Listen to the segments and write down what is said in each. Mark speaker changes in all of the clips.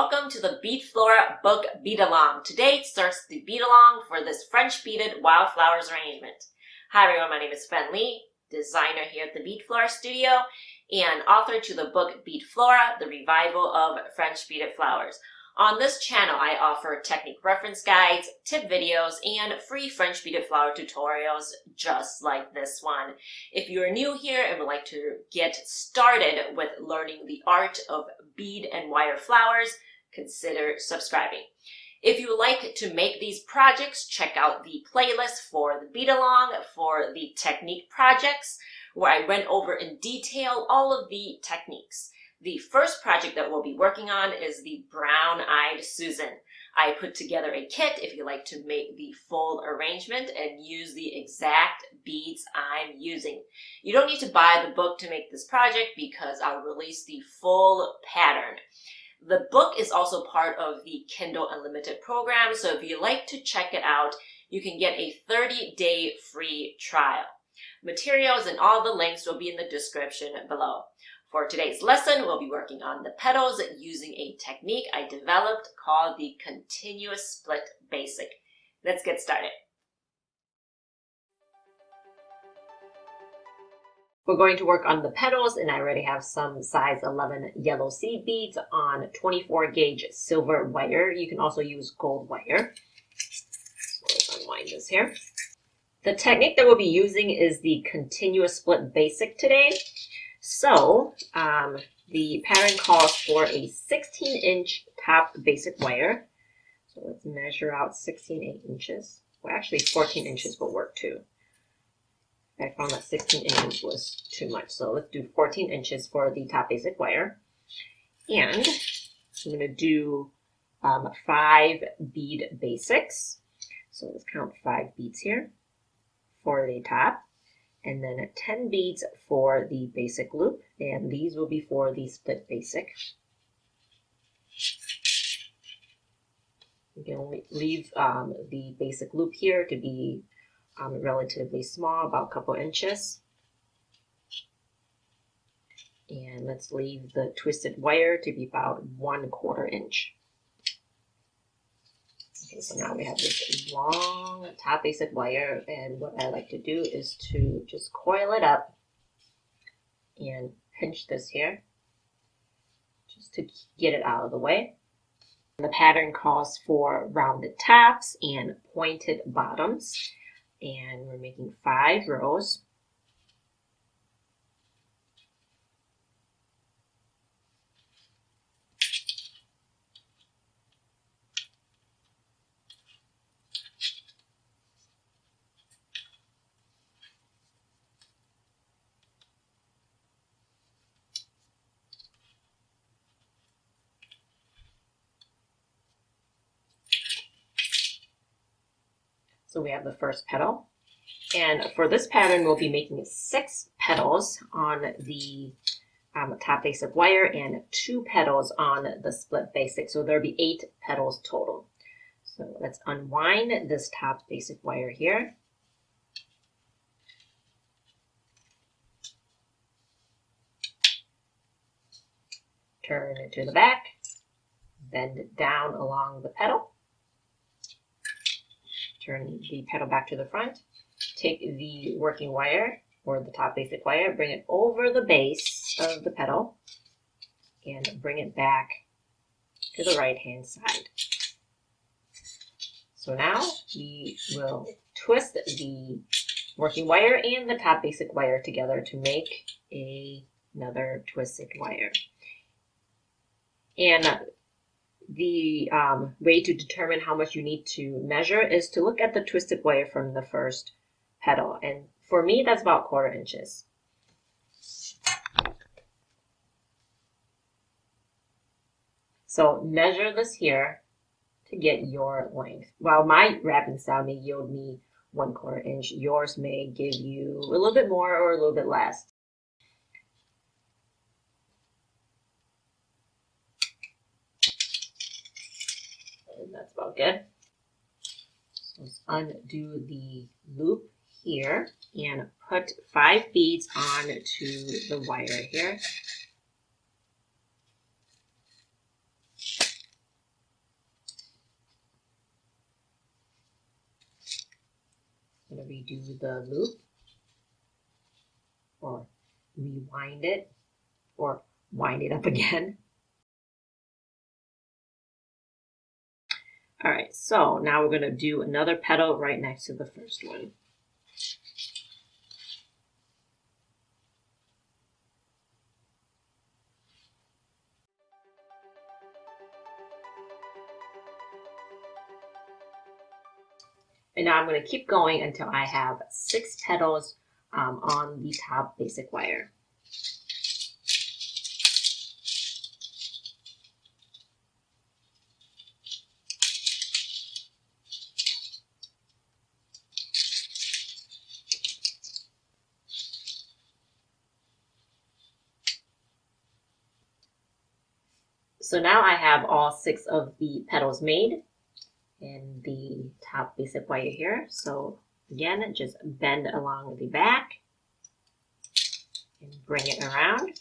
Speaker 1: Welcome to the Bead Flora book Bead Along. Today starts the Bead Along for this French beaded wildflowers arrangement. Hi everyone, my name is Fen Lee, designer here at the Bead Flora studio and author to the book Bead Flora, the revival of French beaded flowers. On this channel, I offer technique reference guides, tip videos, and free French beaded flower tutorials just like this one. If you're new here and would like to get started with learning the art of bead and wire flowers, consider subscribing. If you would like to make these projects, check out the playlist for the Bead Along for the technique projects, where I went over in detail all of the techniques. The first project that we'll be working on is the Brown-Eyed Susan. I put together a kit if you like to make the full arrangement and use the exact beads I'm using. You don't need to buy the book to make this project because I'll release the full pattern. The book is also part of the Kindle Unlimited program, so if you'd like to check it out, you can get a 30-day free trial. Materials and all the links will be in the description below. For today's lesson, we'll be working on the petals using a technique I developed called the continuous split basic. Let's get started. We're going to work on the petals, and I already have some size 11 yellow seed beads on 24 gauge silver wire. You can also use gold wire. So let's unwind this here. The technique that we'll be using is the continuous split basic today. So the pattern calls for a 16-inch top basic wire. So let's measure out 16 inches. Well, actually 14 inches will work too. I found that 16 inches was too much. So let's do 14 inches for the top basic wire. And I'm going to do 5 bead basics. So let's count 5 beads here for the top. And then 10 beads for the basic loop, and these will be for the split basic. You can leave the basic loop here to be relatively small, about a couple inches. And let's leave the twisted wire to be about 1/4 inch. Okay, so now we have this long top basic wire, and what I like to do is to just coil it up and pinch this here just to get it out of the way. The pattern calls for rounded tops and pointed bottoms, and we're making 5 rows. So we have the first petal, and for this pattern we'll be making 6 petals on the top basic wire and 2 petals on the split basic, so there'll be 8 petals total. So let's unwind this top basic wire here. Turn it to the back, bend it down along the petal. Turn the petal back to the front. Take the working wire, or the top basic wire, bring it over the base of the petal, and bring it back to the right-hand side. So now we will twist the working wire and the top basic wire together to make another twisted wire. And the way to determine how much you need to measure is to look at the twisted wire from the first petal. And for me, that's about 1/4 inches. So measure this here to get your length. While my wrapping style may yield me 1/4 inch, yours may give you a little bit more or a little bit less. That's about good. So let's undo the loop here and put 5 beads onto the wire here. I'm going to redo the loop, or rewind it, or wind it up again. All right, so now we're going to do another petal right next to the first one. And now I'm going to keep going until I have 6 petals on the top basic wire. So now I have all 6 of the petals made in the top basic wire here. So again, just bend along the back and bring it around.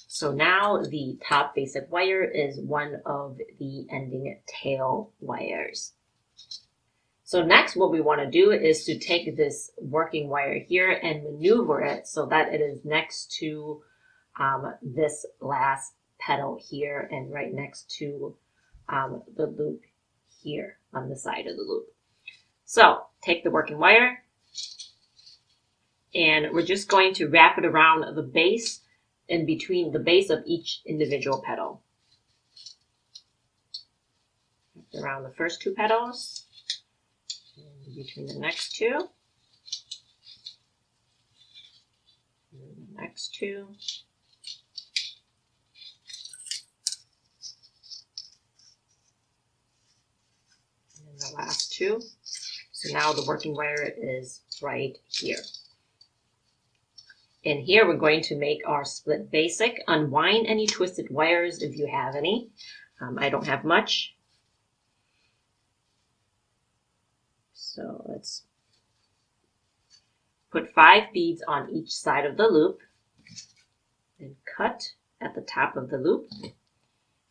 Speaker 1: So now the top basic wire is one of the ending tail wires. So next what we want to do is to take this working wire here and maneuver it so that it is next to this last petal here and right next to the loop here on the side of the loop. So take the working wire and we're just going to wrap it around the base in between the base of each individual petal. Around the first 2 petals, and between the next 2, and the next 2, and the last 2. So now the working wire is right here. And here we're going to make our split basic. Unwind any twisted wires if you have any. I don't have much. So let's put 5 beads on each side of the loop and cut at the top of the loop.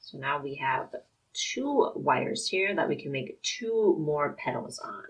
Speaker 1: So now we have 2 wires here that we can make 2 more petals on.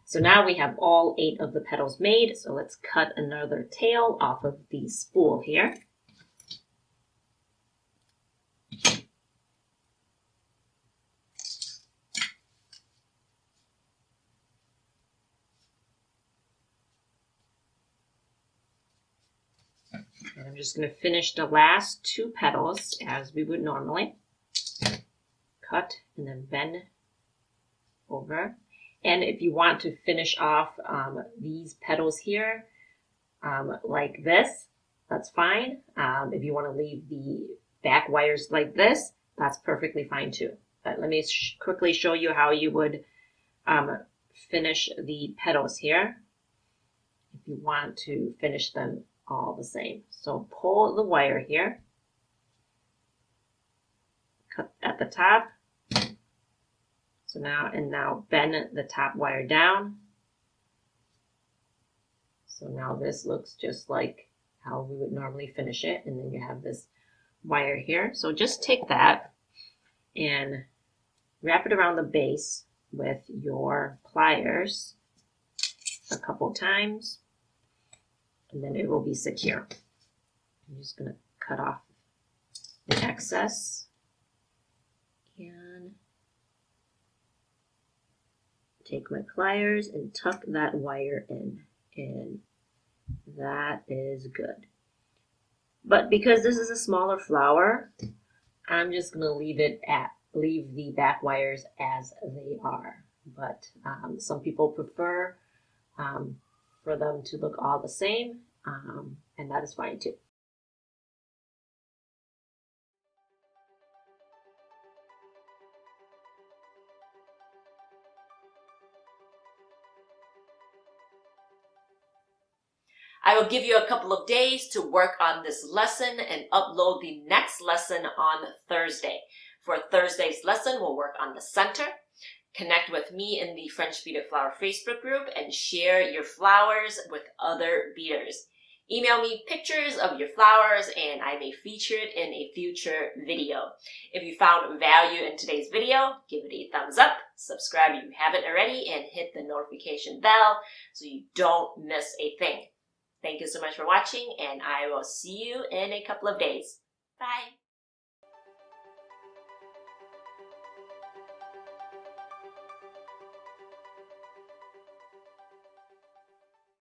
Speaker 1: So now we have all 8 of the petals made. So let's cut another tail off of the spool here. And I'm just going to finish the last 2 petals as we would normally. Cut and then bend over. And if you want to finish off these petals here like this, that's fine. If you want to leave the back wires like this, that's perfectly fine too. But let me quickly show you how you would finish the petals here if you want to finish them all the same. So pull the wire here, cut at the top. So now bend the top wire down. So now this looks just like how we would normally finish it. And then you have this wire here. So just take that and wrap it around the base with your pliers a couple times, and then it will be secure. I'm just going to cut off the excess and take my pliers and tuck that wire in, and that is good. But because this is a smaller flower, I'm just going to leave the back wires as they are. But some people prefer for them to look all the same, and that is fine too. I will give you a couple of days to work on this lesson and upload the next lesson on Thursday. For Thursday's lesson, we'll work on the center. Connect with me in the French Beaded Flower Facebook group and share your flowers with other beaders. Email me pictures of your flowers and I may feature it in a future video. If you found value in today's video, give it a thumbs up, subscribe if you haven't already, and hit the notification bell so you don't miss a thing. Thank you so much for watching, and I will see you in a couple of days. Bye!